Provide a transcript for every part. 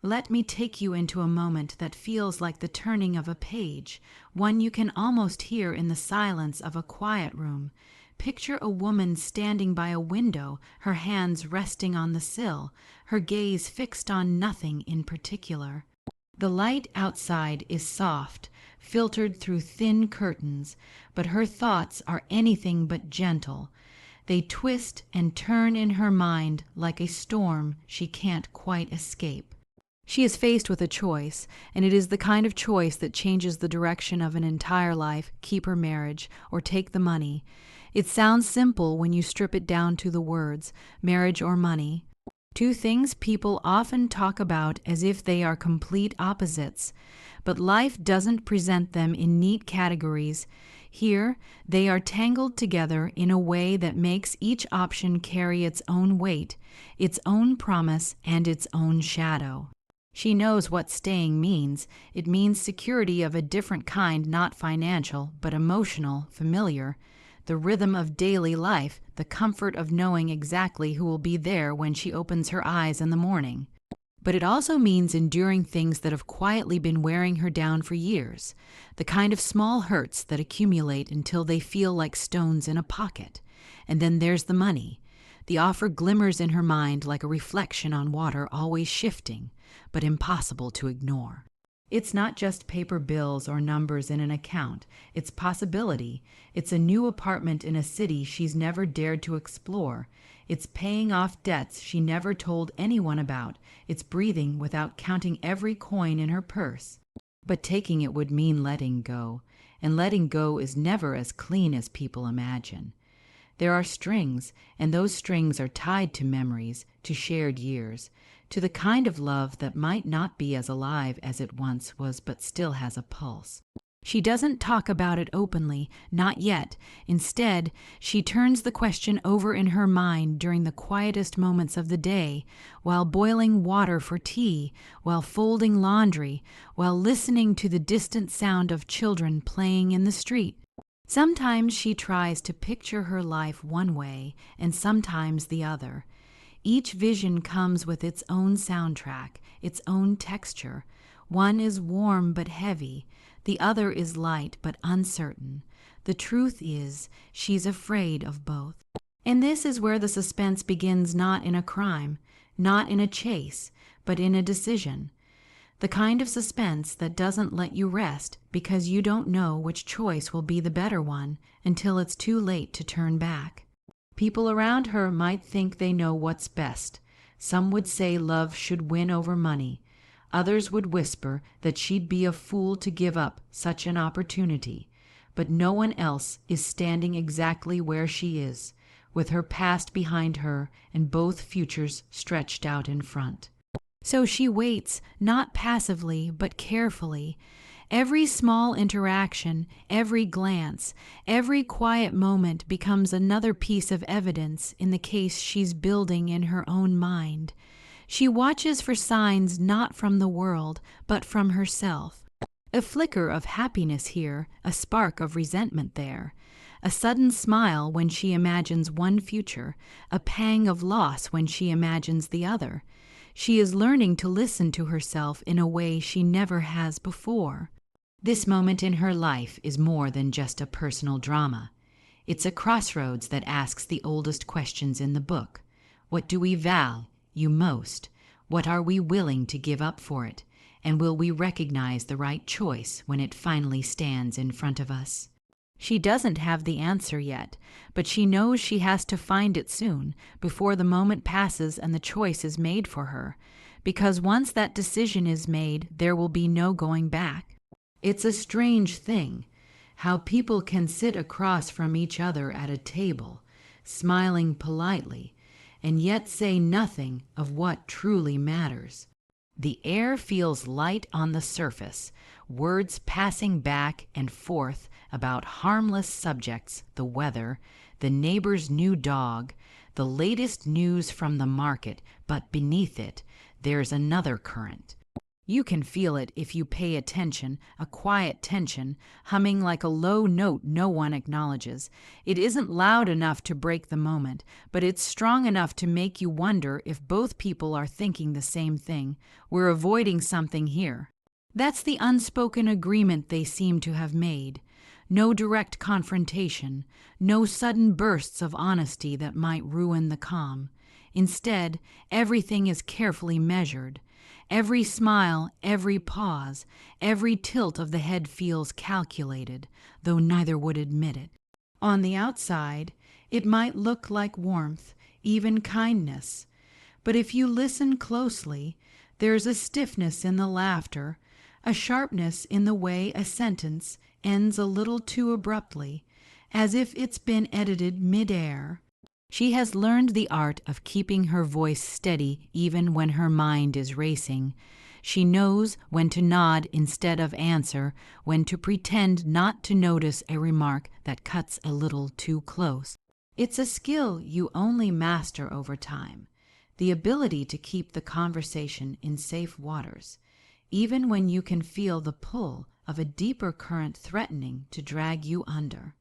Let me take you into a moment that feels like the turning of a page, one you can almost hear in the silence of a quiet room. Picture a woman standing by a window, her hands resting on the sill, her gaze fixed on nothing in particular. The light outside is soft, filtered through thin curtains, but her thoughts are anything but gentle. They twist and turn in her mind like a storm she can't quite escape. She is faced with a choice, and it is the kind of choice that changes the direction of an entire life: keep her marriage or take the money. It sounds simple when you strip it down to the words, marriage or money. Two things people often talk about as if they are complete opposites, but life doesn't present them in neat categories. Here, they are tangled together in a way that makes each option carry its own weight, its own promise, and its own shadow. She knows what staying means. It means security of a different kind, not financial, but emotional, familiar. The rhythm of daily life, the comfort of knowing exactly who will be there when she opens her eyes in the morning. But it also means enduring things that have quietly been wearing her down for years, the kind of small hurts that accumulate until they feel like stones in a pocket. And then there's the money. The offer glimmers in her mind like a reflection on water, always shifting, but impossible to ignore. It's not just paper bills or numbers in an account. It's possibility. It's a new apartment in a city she's never dared to explore. It's paying off debts she never told anyone about. It's breathing without counting every coin in her purse. But taking it would mean letting go, and letting go is never as clean as people imagine. There are strings, and those strings are tied to memories, to shared years, to the kind of love that might not be as alive as it once was but still has a pulse. She doesn't talk about it openly, not yet. Instead, she turns the question over in her mind during the quietest moments of the day, while boiling water for tea, while folding laundry, while listening to the distant sound of children playing in the street. Sometimes she tries to picture her life one way, and sometimes the other. Each vision comes with its own soundtrack, its own texture. One is warm but heavy. The other is light but uncertain. The truth is, she's afraid of both. And this is where the suspense begins, not in a crime, not in a chase, but in a decision. The kind of suspense that doesn't let you rest because you don't know which choice will be the better one until it's too late to turn back. People around her might think they know what's best. Some would say love should win over money. Others would whisper that she'd be a fool to give up such an opportunity. But no one else is standing exactly where she is, with her past behind her and both futures stretched out in front. So she waits, not passively, but carefully. Every small interaction, every glance, every quiet moment becomes another piece of evidence in the case she's building in her own mind. She watches for signs not from the world, but from herself. A flicker of happiness here, a spark of resentment there. A sudden smile when she imagines one future, a pang of loss when she imagines the other. She is learning to listen to herself in a way she never has before. This moment in her life is more than just a personal drama. It's a crossroads that asks the oldest questions in the book. What do we value most? What are we willing to give up for it? And will we recognize the right choice when it finally stands in front of us? She doesn't have the answer yet, but she knows she has to find it soon, before the moment passes and the choice is made for her. Because once that decision is made, there will be no going back. It's a strange thing, how people can sit across from each other at a table, smiling politely, and yet say nothing of what truly matters. The air feels light on the surface, words passing back and forth about harmless subjects, the weather, the neighbor's new dog, the latest news from the market, but beneath it, there's another current. You can feel it if you pay attention, a quiet tension, humming like a low note no one acknowledges. It isn't loud enough to break the moment, but it's strong enough to make you wonder if both people are thinking the same thing. We're avoiding something here. That's the unspoken agreement they seem to have made. No direct confrontation, no sudden bursts of honesty that might ruin the calm. Instead, everything is carefully measured. Every smile, every pause, every tilt of the head feels calculated, though neither would admit it. On the outside, it might look like warmth, even kindness. But if you listen closely, there's a stiffness in the laughter, a sharpness in the way a sentence ends a little too abruptly, as if it's been edited mid-air. She has learned the art of keeping her voice steady even when her mind is racing. She knows when to nod instead of answer, when to pretend not to notice a remark that cuts a little too close. It's a skill you only master over time, the ability to keep the conversation in safe waters, even when you can feel the pull of a deeper current threatening to drag you under.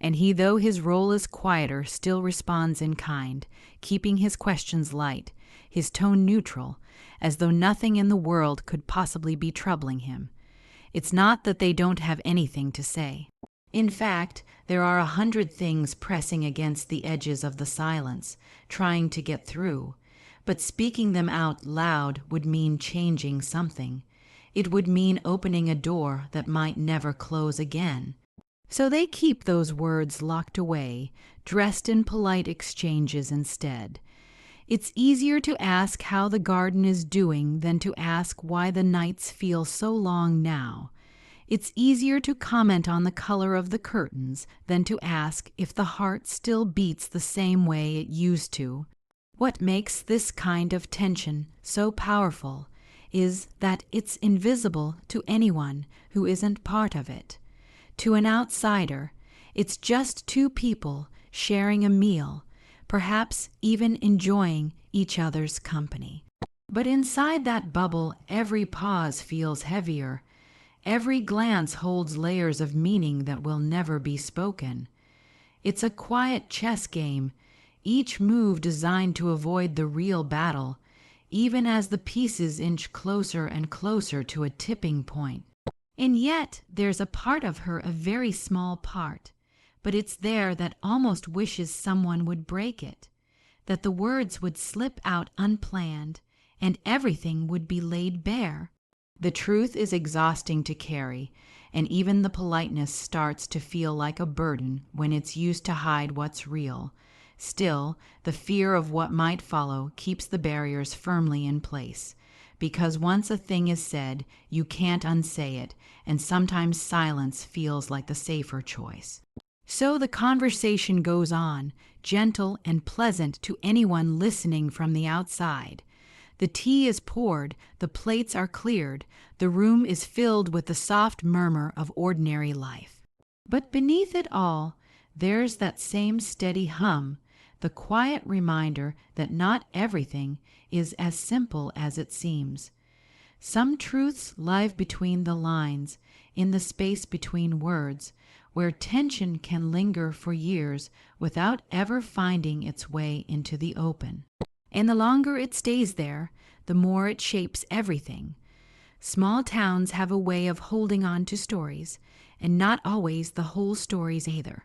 And he, though his role is quieter, still responds in kind, keeping his questions light, his tone neutral, as though nothing in the world could possibly be troubling him. It's not that they don't have anything to say. In fact, there are 100 things pressing against the edges of the silence, trying to get through. But speaking them out loud would mean changing something. It would mean opening a door that might never close again. So they keep those words locked away, dressed in polite exchanges instead. It's easier to ask how the garden is doing than to ask why the nights feel so long now. It's easier to comment on the color of the curtains than to ask if the heart still beats the same way it used to. What makes this kind of tension so powerful is that it's invisible to anyone who isn't part of it. To an outsider, it's just two people sharing a meal, perhaps even enjoying each other's company. But inside that bubble, every pause feels heavier. Every glance holds layers of meaning that will never be spoken. It's a quiet chess game, each move designed to avoid the real battle, even as the pieces inch closer and closer to a tipping point. And yet there's a part of her, a very small part, but it's there that almost wishes someone would break it, that the words would slip out unplanned, and everything would be laid bare. The truth is exhausting to carry, and even the politeness starts to feel like a burden when it's used to hide what's real. Still, the fear of what might follow keeps the barriers firmly in place. Because once a thing is said, you can't unsay it, and sometimes silence feels like the safer choice. So the conversation goes on, gentle and pleasant to anyone listening from the outside. The tea is poured, the plates are cleared, the room is filled with the soft murmur of ordinary life. But beneath it all, there's that same steady hum, the quiet reminder that not everything is as simple as it seems. Some truths lie between the lines, in the space between words, where tension can linger for years without ever finding its way into the open. And the longer it stays there, the more it shapes everything. Small towns have a way of holding on to stories, and not always the whole stories either.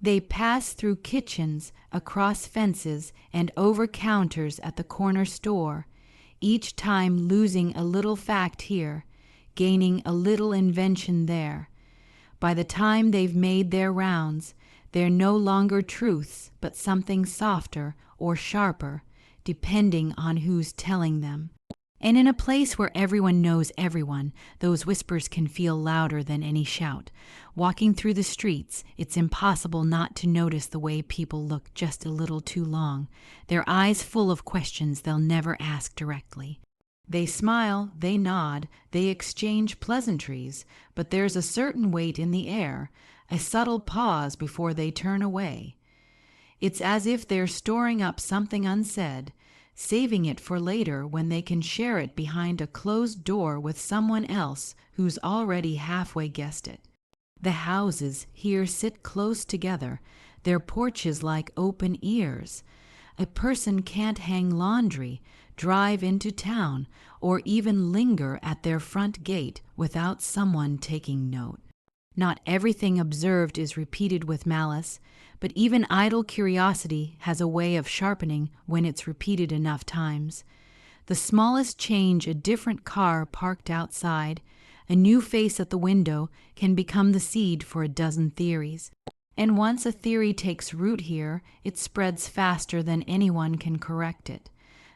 They pass through kitchens, across fences, and over counters at the corner store, each time losing a little fact here, gaining a little invention there. By the time they've made their rounds, they're no longer truths, but something softer or sharper, depending on who's telling them. And in a place where everyone knows everyone, those whispers can feel louder than any shout. Walking through the streets, it's impossible not to notice the way people look just a little too long, their eyes full of questions they'll never ask directly. They smile, they nod, they exchange pleasantries, but there's a certain weight in the air, a subtle pause before they turn away. It's as if they're storing up something unsaid, saving it for later when they can share it behind a closed door with someone else who's already halfway guessed it. The houses here sit close together, their porches like open ears. A person can't hang laundry, drive into town, or even linger at their front gate without someone taking note. Not everything observed is repeated with malice, but even idle curiosity has a way of sharpening when it's repeated enough times. The smallest change, a different car parked outside, a new face at the window, can become the seed for a dozen theories. And once a theory takes root here, it spreads faster than anyone can correct it.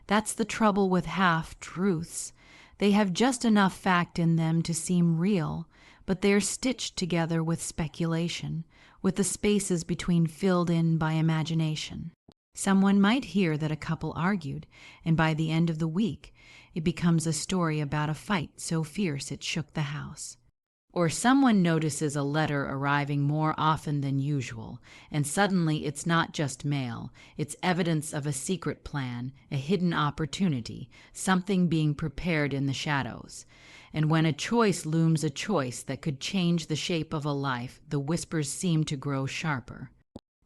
That's the trouble with half-truths. They have just enough fact in them to seem real, but they're stitched together with speculation, with the spaces between filled in by imagination. Someone might hear that a couple argued, and by the end of the week, it becomes a story about a fight so fierce it shook the house. Or someone notices a letter arriving more often than usual, and suddenly it's not just mail, it's evidence of a secret plan, a hidden opportunity, something being prepared in the shadows. And when a choice looms, a choice that could change the shape of a life, the whispers seem to grow sharper.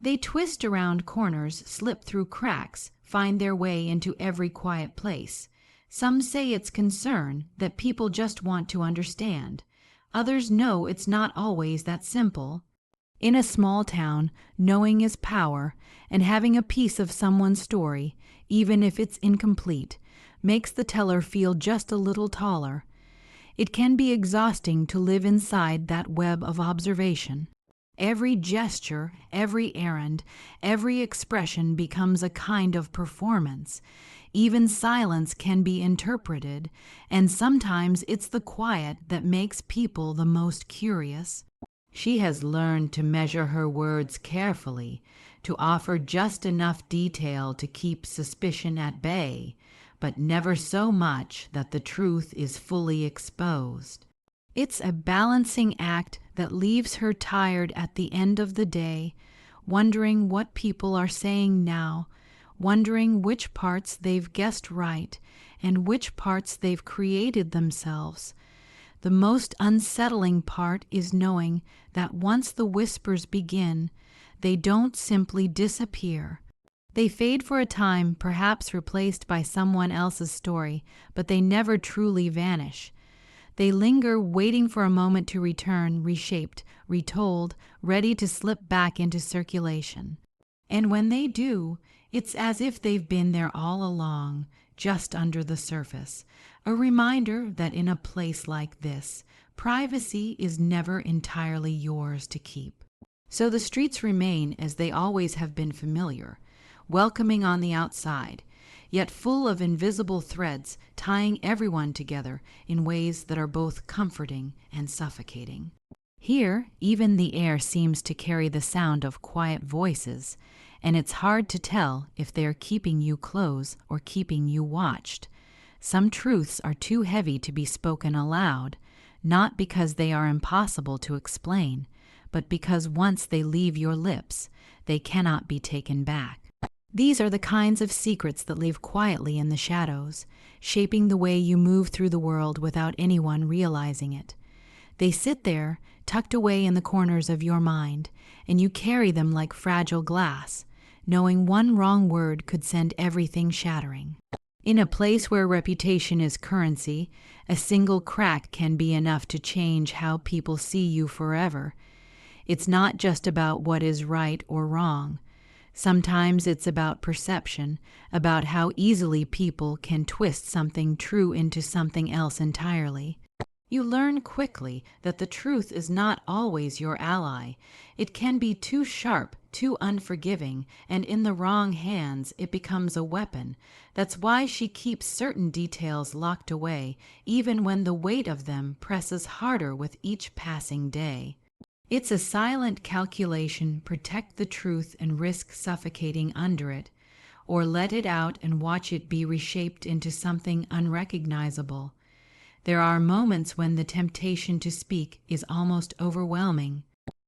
They twist around corners, slip through cracks, find their way into every quiet place. Some say it's concern, that people just want to understand. Others know it's not always that simple. In a small town, knowing is power, and having a piece of someone's story, even if it's incomplete, makes the teller feel just a little taller. It can be exhausting to live inside that web of observation. Every gesture, every errand, every expression becomes a kind of performance. Even silence can be interpreted, and sometimes it's the quiet that makes people the most curious. She has learned to measure her words carefully, to offer just enough detail to keep suspicion at bay, but never so much that the truth is fully exposed. It's a balancing act that leaves her tired at the end of the day, wondering what people are saying now, wondering which parts they've guessed right and which parts they've created themselves. The most unsettling part is knowing that once the whispers begin, they don't simply disappear. They fade for a time, perhaps replaced by someone else's story, but they never truly vanish. They linger, waiting for a moment to return, reshaped, retold, ready to slip back into circulation. And when they do, it's as if they've been there all along, just under the surface, a reminder that in a place like this, privacy is never entirely yours to keep. So the streets remain as they always have been familiar, welcoming on the outside, yet full of invisible threads tying everyone together in ways that are both comforting and suffocating. Here, even the air seems to carry the sound of quiet voices, and it's hard to tell if they're keeping you close or keeping you watched. Some truths are too heavy to be spoken aloud, not because they are impossible to explain, but because once they leave your lips, they cannot be taken back. These are the kinds of secrets that live quietly in the shadows, shaping the way you move through the world without anyone realizing it. They sit there, tucked away in the corners of your mind, and you carry them like fragile glass, knowing one wrong word could send everything shattering. In a place where reputation is currency, a single crack can be enough to change how people see you forever. It's not just about what is right or wrong. Sometimes it's about perception, about how easily people can twist something true into something else entirely. You learn quickly that the truth is not always your ally. It can be too sharp, too unforgiving, and in the wrong hands it becomes a weapon. That's why she keeps certain details locked away, even when the weight of them presses harder with each passing day. It's a silent calculation: protect the truth and risk suffocating under it, or let it out and watch it be reshaped into something unrecognizable. There are moments when the temptation to speak is almost overwhelming.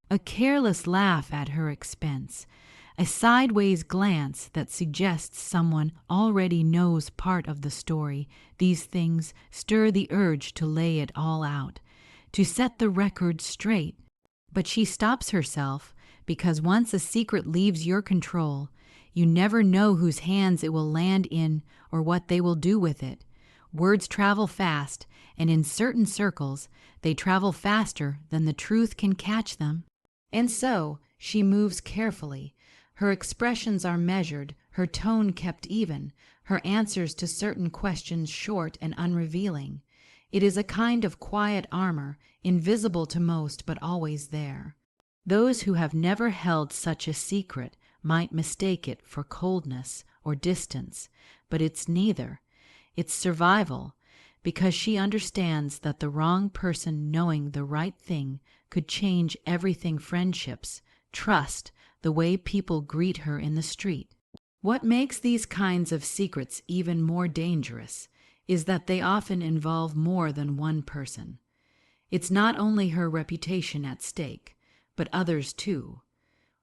A careless laugh at her expense, a sideways glance that suggests someone already knows part of the story. These things stir the urge to lay it all out, to set the record straight. But she stops herself because once a secret leaves your control, you never know whose hands it will land in or what they will do with it. Words travel fast, and in certain circles, they travel faster than the truth can catch them. And so, she moves carefully. Her expressions are measured, her tone kept even, her answers to certain questions short and unrevealing. It is a kind of quiet armor, invisible to most but always there. Those who have never held such a secret might mistake it for coldness or distance, but it's neither. It's survival, because she understands that the wrong person knowing the right thing could change everything: friendships, trust, the way people greet her in the street. What makes these kinds of secrets even more dangerous is that they often involve more than one person. It's not only her reputation at stake, but others too.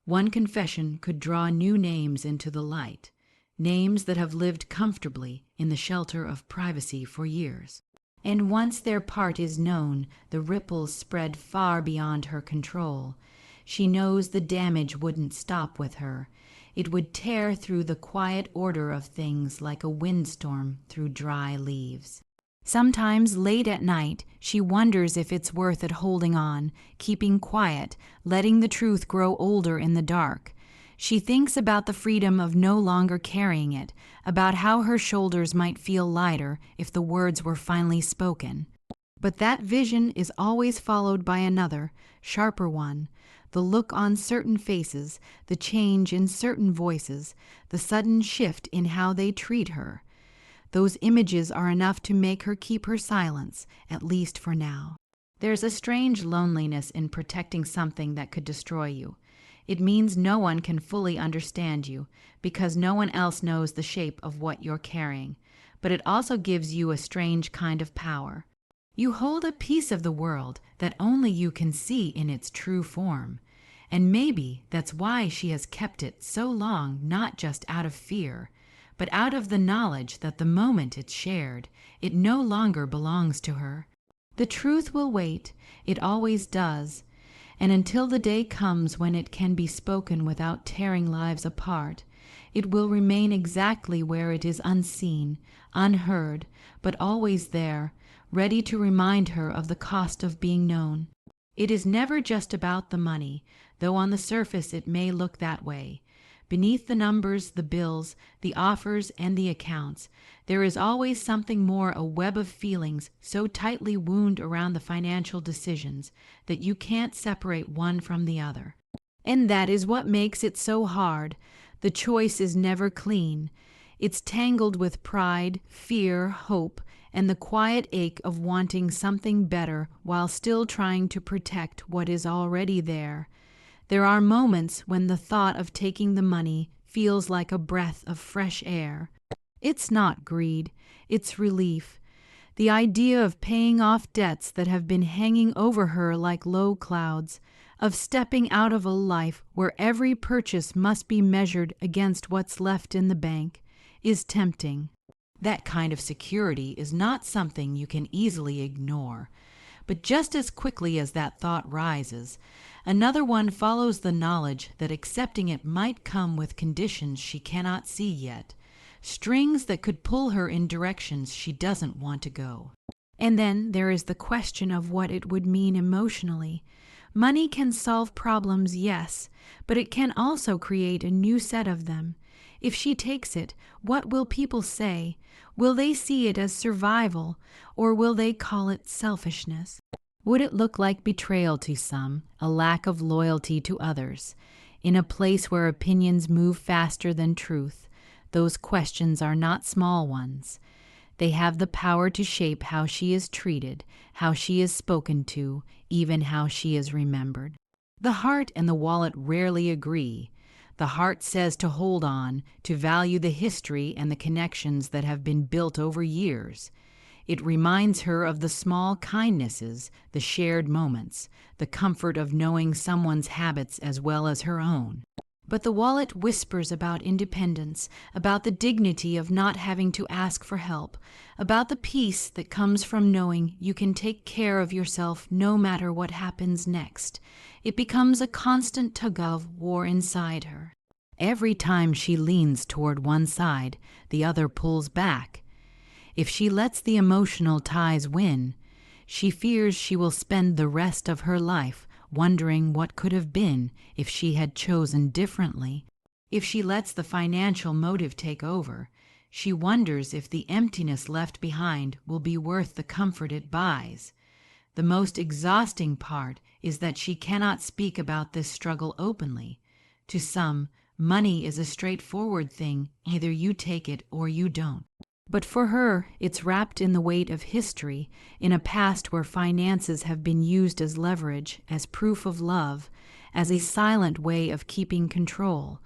One confession could draw new names into the light, names that have lived comfortably in the shelter of privacy for years. And once their part is known, the ripples spread far beyond her control. She knows the damage wouldn't stop with her. It would tear through the quiet order of things like a windstorm through dry leaves. Sometimes late at night, she wonders if it's worth it holding on, keeping quiet, letting the truth grow older in the dark. She thinks about the freedom of no longer carrying it, about how her shoulders might feel lighter if the words were finally spoken. But that vision is always followed by another, sharper one: the look on certain faces, the change in certain voices, the sudden shift in how they treat her. Those images are enough to make her keep her silence, at least for now. There's a strange loneliness in protecting something that could destroy you. It means no one can fully understand you, because no one else knows the shape of what you're carrying. But it also gives you a strange kind of power. You hold a piece of the world that only you can see in its true form. And maybe that's why she has kept it so long, not just out of fear, but out of the knowledge that the moment it's shared, it no longer belongs to her. The truth will wait, it always does, and until the day comes when it can be spoken without tearing lives apart, it will remain exactly where it is, unseen, unheard, but always there, ready to remind her of the cost of being known. It is never just about the money, though on the surface it may look that way. Beneath the numbers, the bills, the offers, and the accounts, there is always something more, a web of feelings so tightly wound around the financial decisions that you can't separate one from the other. And that is what makes it so hard. The choice is never clean. It's tangled with pride, fear, hope, and the quiet ache of wanting something better while still trying to protect what is already there. There are moments when the thought of taking the money feels like a breath of fresh air. It's not greed, it's relief. The idea of paying off debts that have been hanging over her like low clouds, of stepping out of a life where every purchase must be measured against what's left in the bank, is tempting. That kind of security is not something you can easily ignore. But just as quickly as that thought rises, another one follows the knowledge that accepting it might come with conditions she cannot see yet, strings that could pull her in directions she doesn't want to go. And then there is the question of what it would mean emotionally. Money can solve problems, yes, but it can also create a new set of them. If she takes it, what will people say? Will they see it as survival, or will they call it selfishness? Would it look like betrayal to some, a lack of loyalty to others? In a place where opinions move faster than truth, those questions are not small ones. They have the power to shape how she is treated, how she is spoken to, even how she is remembered. The heart and the wallet rarely agree. The heart says to hold on, to value the history and the connections that have been built over years. It reminds her of the small kindnesses, the shared moments, the comfort of knowing someone's habits as well as her own. But the wallet whispers about independence, about the dignity of not having to ask for help, about the peace that comes from knowing you can take care of yourself no matter what happens next. It becomes a constant tug-of-war inside her. Every time she leans toward one side, the other pulls back. If she lets the emotional ties win, she fears she will spend the rest of her life wondering what could have been if she had chosen differently. If she lets the financial motive take over, she wonders if the emptiness left behind will be worth the comfort it buys. The most exhausting part is that she cannot speak about this struggle openly. To some, money is a straightforward thing, either you take it or you don't. But for her, it's wrapped in the weight of history, in a past where finances have been used as leverage, as proof of love, as a silent way of keeping control.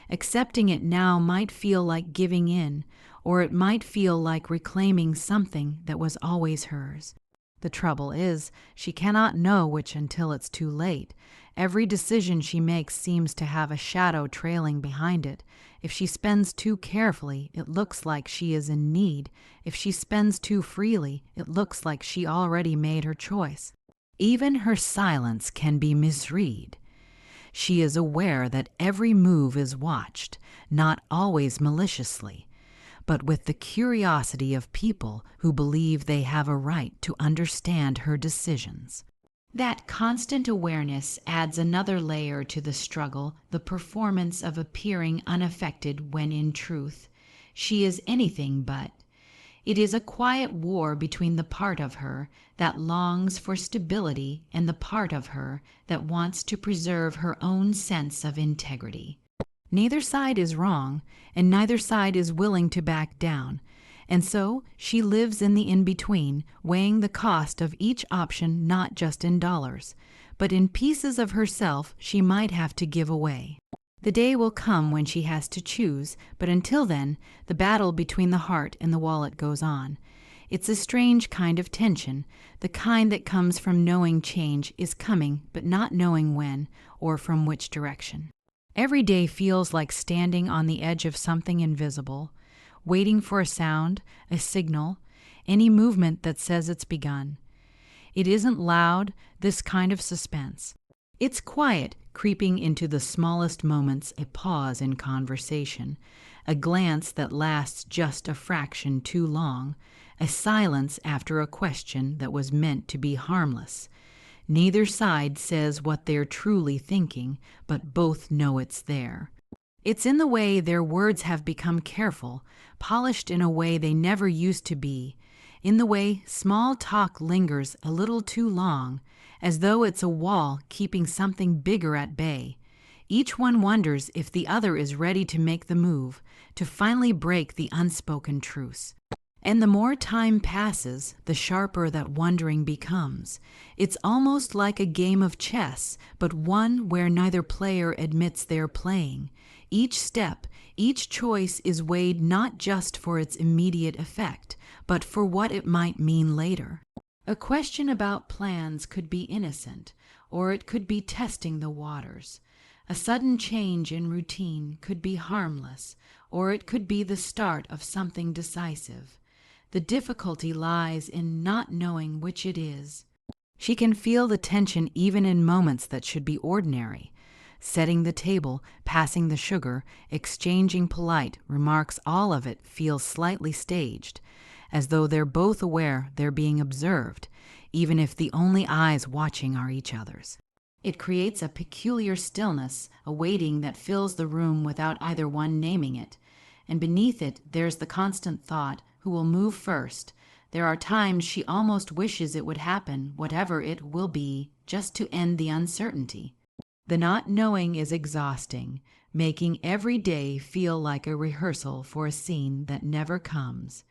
Accepting it now might feel like giving in, or it might feel like reclaiming something that was always hers. The trouble is, she cannot know which until it's too late. Every decision she makes seems to have a shadow trailing behind it. If she spends too carefully, it looks like she is in need. If she spends too freely, it looks like she already made her choice. Even her silence can be misread. She is aware that every move is watched, not always maliciously, but with the curiosity of people who believe they have a right to understand her decisions. That constant awareness adds another layer to the struggle, the performance of appearing unaffected when in truth she is anything but. It is a quiet war between the part of her that longs for stability and the part of her that wants to preserve her own sense of integrity. Neither side is wrong, and neither side is willing to back down. And so she lives in the in-between, weighing the cost of each option not just in dollars, but in pieces of herself she might have to give away. The day will come when she has to choose, but until then, the battle between the heart and the wallet goes on. It's a strange kind of tension, the kind that comes from knowing change is coming, but not knowing when or from which direction. Every day feels like standing on the edge of something invisible, waiting for a sound, a signal, any movement that says it's begun. It isn't loud, this kind of suspense. It's quiet, creeping into the smallest moments, a pause in conversation, a glance that lasts just a fraction too long, a silence after a question that was meant to be harmless. Neither side says what they're truly thinking, but both know it's there. It's in the way their words have become careful, polished in a way they never used to be, in the way small talk lingers a little too long, as though it's a wall keeping something bigger at bay. Each one wonders if the other is ready to make the move, to finally break the unspoken truce. And the more time passes, the sharper that wondering becomes. It's almost like a game of chess, but one where neither player admits they're playing. Each step, each choice is weighed not just for its immediate effect, but for what it might mean later. A question about plans could be innocent, or it could be testing the waters. A sudden change in routine could be harmless, or it could be the start of something decisive. The difficulty lies in not knowing which it is. She can feel the tension even in moments that should be ordinary. Setting the table, passing the sugar, exchanging polite remarks, all of it feels slightly staged, as though they're both aware they're being observed, even if the only eyes watching are each other's. It creates a peculiar stillness, a waiting that fills the room without either one naming it. And beneath it, there's the constant thought, who will move first? There are times she almost wishes it would happen, whatever it will be, just to end the uncertainty. The not knowing is exhausting, making every day feel like a rehearsal for a scene that never comes.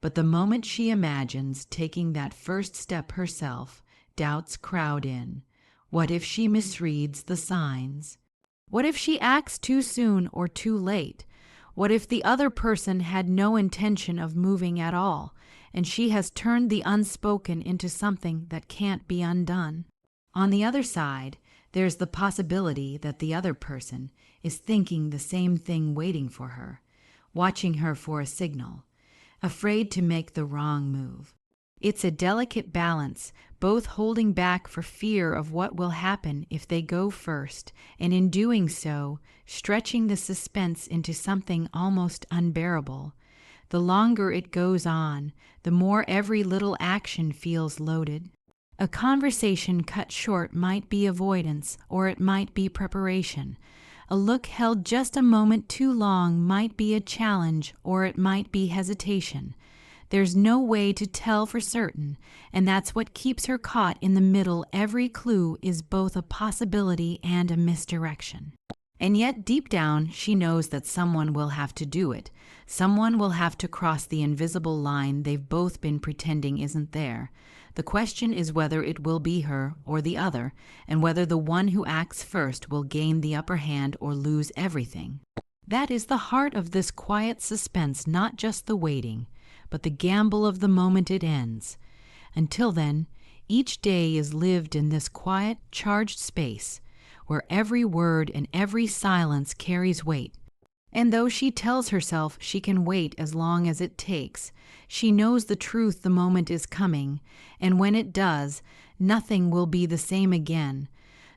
But the moment she imagines taking that first step herself, doubts crowd in. What if she misreads the signs? What if she acts too soon or too late? What if the other person had no intention of moving at all, and she has turned the unspoken into something that can't be undone? On the other side, There's the possibility that the other person is thinking the same thing, waiting for her, watching her for a signal, afraid to make the wrong move. It's a delicate balance, both holding back for fear of what will happen if they go first, and in doing so, stretching the suspense into something almost unbearable. The longer it goes on, the more every little action feels loaded. A conversation cut short might be avoidance, or it might be preparation. A look held just a moment too long might be a challenge, or it might be hesitation. There's no way to tell for certain, and that's what keeps her caught in the middle. Every clue is both a possibility and a misdirection. And yet deep down, she knows that someone will have to do it. Someone will have to cross the invisible line they've both been pretending isn't there. The question is whether it will be her or the other, and whether the one who acts first will gain the upper hand or lose everything. That is the heart of this quiet suspense, not just the waiting, but the gamble of the moment it ends. Until then, each day is lived in this quiet, charged space, where every word and every silence carries weight. And though she tells herself she can wait as long as it takes, she knows the truth the moment is coming, and when it does, nothing will be the same again.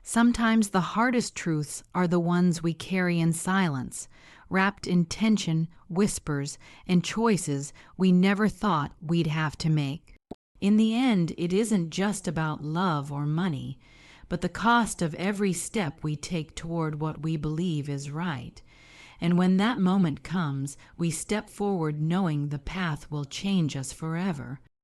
Sometimes the hardest truths are the ones we carry in silence, wrapped in tension, whispers, and choices we never thought we'd have to make. In the end, it isn't just about love or money, but the cost of every step we take toward what we believe is right. And when that moment comes, we step forward knowing the path will change us forever.